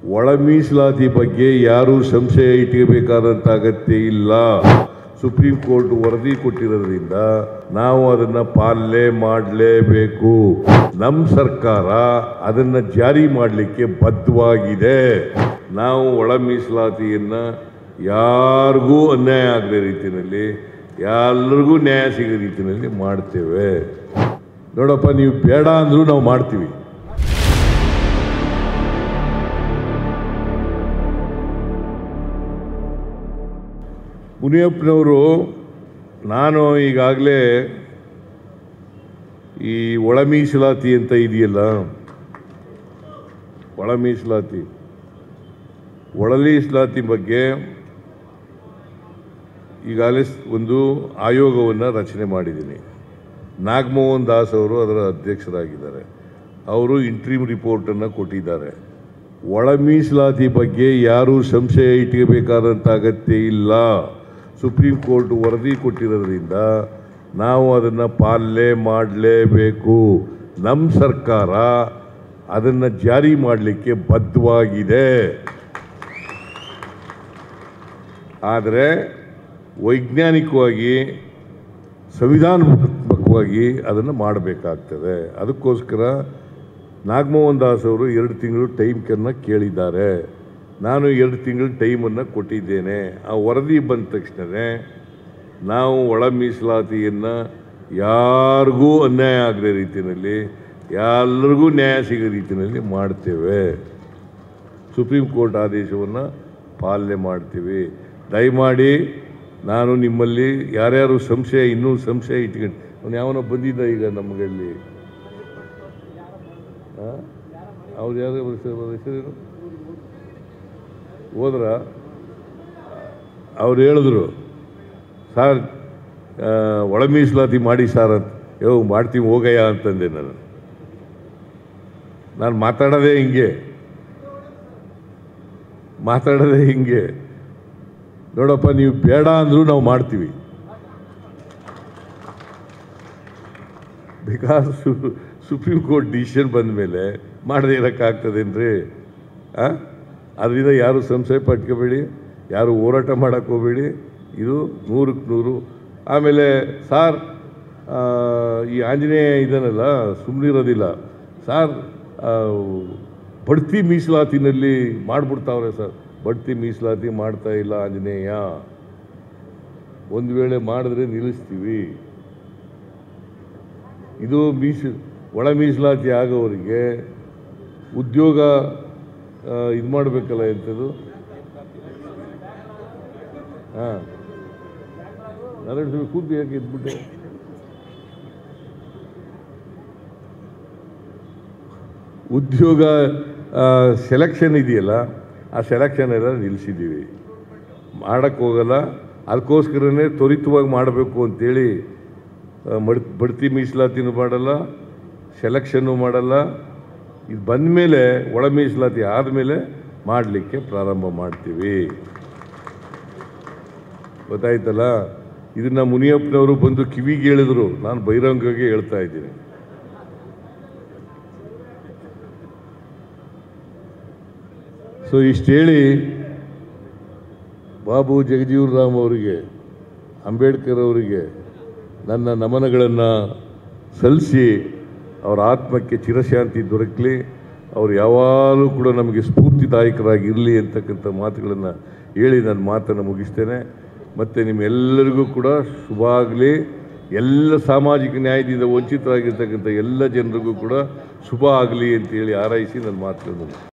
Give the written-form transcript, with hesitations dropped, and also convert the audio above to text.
ಒಳ ಮೀಸಲಾತಿ ಬಗ್ಗೆ ಯಾರೂ ಸಂಶಯ ಇಟ್ಟಬೇಕಾದಂಥ ಅಗತ್ಯ ಇಲ್ಲ. ಸುಪ್ರೀಂ ಕೋರ್ಟ್ ವರದಿ ಕೊಟ್ಟಿರೋದ್ರಿಂದ ನಾವು ಅದನ್ನು ಪಾಲನೆ ಮಾಡಲೇಬೇಕು. ನಮ್ಮ ಸರ್ಕಾರ ಅದನ್ನು ಜಾರಿ ಮಾಡಲಿಕ್ಕೆ ಬದ್ಧವಾಗಿದೆ. ನಾವು ಒಳ ಮೀಸಲಾತಿಯನ್ನು ಯಾರಿಗೂ ಅನ್ಯಾಯ ಆಗದ ರೀತಿಯಲ್ಲಿ, ಎಲ್ಲರಿಗೂ ನ್ಯಾಯ ಸಿಗೋ ರೀತಿಯಲ್ಲಿ ಮಾಡ್ತೇವೆ. ನೋಡಪ್ಪ, ನೀವು ಬೇಡ ಅಂದರೂ ನಾವು ಮಾಡ್ತೀವಿ. ಮುನಿಯಪ್ಪನವರು, ನಾನು ಈಗಾಗಲೇ ಈ ಒಳ ಮೀಸಲಾತಿ ಅಂತ ಇದೆಯಲ್ಲ, ಒಳ ಮೀಸಲಾತಿ ಬಗ್ಗೆ ಈಗಾಗಲೇ ಒಂದು ಆಯೋಗವನ್ನು ರಚನೆ ಮಾಡಿದ್ದೀನಿ. ನಾಗಮೋಹನ್ ದಾಸ್ ಅವರು ಅದರ ಅಧ್ಯಕ್ಷರಾಗಿದ್ದಾರೆ. ಅವರು ಇಂಟ್ರೀಮ್ ರಿಪೋರ್ಟನ್ನು ಕೊಟ್ಟಿದ್ದಾರೆ. ಒಳ ಮೀಸಲಾತಿ ಬಗ್ಗೆ ಯಾರೂ ಸಂಶಯ ಇಟ್ಟಬೇಕಾದಂಥ ಅಗತ್ಯ ಇಲ್ಲ. ಸುಪ್ರೀಂ ಕೋರ್ಟ್ ವರದಿ ಕೊಟ್ಟಿರೋದ್ರಿಂದ ನಾವು ಅದನ್ನು ಪಾಲನೆ ಮಾಡಲೇಬೇಕು. ನಮ್ಮ ಸರ್ಕಾರ ಅದನ್ನು ಜಾರಿ ಮಾಡಲಿಕ್ಕೆ ಬದ್ಧವಾಗಿದೆ. ಆದರೆ ವೈಜ್ಞಾನಿಕವಾಗಿ, ಸಂವಿಧಾನಾತ್ಮಕವಾಗಿ ಅದನ್ನು ಮಾಡಬೇಕಾಗ್ತದೆ. ಅದಕ್ಕೋಸ್ಕರ ನಾಗಮೋಹನ್ ದಾಸ್ ಅವರು 2 ತಿಂಗಳು ಟೈಮನ್ನು ಕೇಳಿದ್ದಾರೆ. ನಾನು 2 ತಿಂಗಳು ಟೈಮನ್ನು ಕೊಟ್ಟಿದ್ದೇನೆ. ಆ ವರದಿ ಬಂದ ತಕ್ಷಣವೇ ನಾವು ಒಳ ಮೀಸಲಾತಿಯನ್ನು ಯಾರಿಗೂ ಅನ್ಯಾಯ ಆಗದ ರೀತಿಯಲ್ಲಿ, ಎಲ್ಲರಿಗೂ ನ್ಯಾಯ ಸಿಗೋ ರೀತಿಯಲ್ಲಿ ಮಾಡ್ತೇವೆ. ಸುಪ್ರೀಂ ಕೋರ್ಟ್ ಆದೇಶವನ್ನು ಪಾಲನೆ ಮಾಡ್ತೀವಿ. ದಯಮಾಡಿ ನಾನು ನಿಮ್ಮಲ್ಲಿ ಯಾರ್ಯಾರು ಇನ್ನೂ ಸಂಶಯ ಇಟ್ಕೊಂಡು, ಅವನು ಯಾವನೋ ಬಂದಿದ್ದ ಈಗ ನಮಗಲ್ಲಿ, ಅವ್ರು ಯಾರು ಹೆಸರೇನು ಹೋದ್ರ, ಅವ್ರು ಹೇಳಿದ್ರು, ಸಾರ್ ಒಳ ಮೀಸಲಾತಿ ಮಾಡಿ ಸಾರ್ ಅಂತ. ಮಾಡ್ತೀವಿ ಹೋಗಯ್ಯ ಅಂತಂದೆ. ನಾನು ಮಾತಾಡೋದೇ ಹಿಂಗೆ. ನೋಡಪ್ಪ, ನೀವು ಬೇಡ ಅಂದರೂ ನಾವು ಮಾಡ್ತೀವಿ. ಬಿಕಾಸ್ ಸುಪ್ರೀಂ ಕೋರ್ಟ್ ಡಿಸಿಷನ್ ಬಂದ ಮೇಲೆ ಮಾಡದೇ ಇರೋಕ್ಕಾಗ್ತದೇನ್ರಿ? ಅದರಿಂದ ಯಾರು ಸಂಶಯ ಪಟ್ಕೋಬೇಡಿ, ಯಾರು ಹೋರಾಟ ಮಾಡೋಕ್ಕೆ ಹೋಗಬೇಡಿ. ಇದು 100ಕ್ಕೆ 100. ಆಮೇಲೆ ಸಾರ್, ಈ ಆಂಜನೇಯ ಇದನ್ನಲ್ಲ, ಸುಮ್ಮನಿರೋದಿಲ್ಲ ಸಾರ್. ಬಡ್ತಿ ಮೀಸಲಾತಿನಲ್ಲಿ ಮಾಡಿಬಿಡ್ತಾವ್ರೆ ಸರ್. ಬಡ್ತಿ ಮೀಸಲಾತಿ ಮಾಡ್ತಾ ಇಲ್ಲ ಆಂಜನೇಯ. ಒಂದು ವೇಳೆ ಮಾಡಿದ್ರೆ ನಿಲ್ಲಿಸ್ತೀವಿ. ಇದು ಒಳ ಮೀಸಲಾತಿ ಆಗೋವರಿಗೆ ಉದ್ಯೋಗ ಇದು ಮಾಡಬೇಕಲ್ಲ ಎಂಥದ್ದು. ನಾರಾಯಣ ಕೂತು ಯಾಕೆ ಇದ್ಬಿಟ್ಟೆ? ಉದ್ಯೋಗ ಸೆಲೆಕ್ಷನ್ ಇದೆಯಲ್ಲ, ಆ ಸೆಲೆಕ್ಷನ್ ಎಲ್ಲ ನಿಲ್ಲಿಸಿದ್ದೀವಿ. ಮಾಡೋಕ್ಕೆ ಹೋಗಲ್ಲ. ಅದಕ್ಕೋಸ್ಕರನೇ ತ್ವರಿತವಾಗಿ ಮಾಡಬೇಕು ಅಂತೇಳಿ ಬಡ್ತಿ ಮೀಸಲಾತಿನೂ ಮಾಡಲ್ಲ, ಸೆಲೆಕ್ಷನ್ನು ಮಾಡಲ್ಲ. ಇದು ಬಂದ ಮೇಲೆ, ಒಳ ಮೀಸಲಾತಿ ಆದಮೇಲೆ ಮಾಡಲಿಕ್ಕೆ ಪ್ರಾರಂಭ ಮಾಡ್ತೀವಿ. ಗೊತ್ತಾಯ್ತಲ್ಲ? ಇದನ್ನು ಮುನಿಯಪ್ಪನವರು ಬಂದು ಕಿವಿಗೆ ಹೇಳಿದ್ರು, ನಾನು ಬಹಿರಂಗವಾಗಿ ಹೇಳ್ತಾ ಇದ್ದೀನಿ. ಸೊ ಇಷ್ಟು ಹೇಳಿ, ಬಾಬು ಜಗಜೀವನ್ ರಾಮ್ ಅವರಿಗೆ, ಅಂಬೇಡ್ಕರ್ ಅವರಿಗೆ ನನ್ನ ನಮನಗಳನ್ನು ಸಲ್ಲಿಸಿ, ಅವರ ಆತ್ಮಕ್ಕೆ ಚಿರಶಾಂತಿ ದೊರಕಲಿ. ಅವರು ಯಾವಾಗಲೂ ಕೂಡ ನಮಗೆ ಸ್ಫೂರ್ತಿದಾಯಕರಾಗಿರಲಿ ಅಂತಕ್ಕಂಥ ಮಾತುಗಳನ್ನು ಹೇಳಿ ನನ್ನ ಮಾತನ್ನು ಮುಗಿಸ್ತೇನೆ. ಮತ್ತು ನಿಮ್ಮೆಲ್ಲರಿಗೂ ಕೂಡ ಶುಭ ಆಗಲಿ. ಎಲ್ಲ ಸಾಮಾಜಿಕ ನ್ಯಾಯದಿಂದ ವಂಚಿತರಾಗಿರ್ತಕ್ಕಂಥ ಎಲ್ಲ ಜನರಿಗೂ ಕೂಡ ಶುಭ ಆಗಲಿ ಅಂತೇಳಿ ಹಾರೈಸಿ ನನ್ನ ಮಾತುಗಳನ್ನು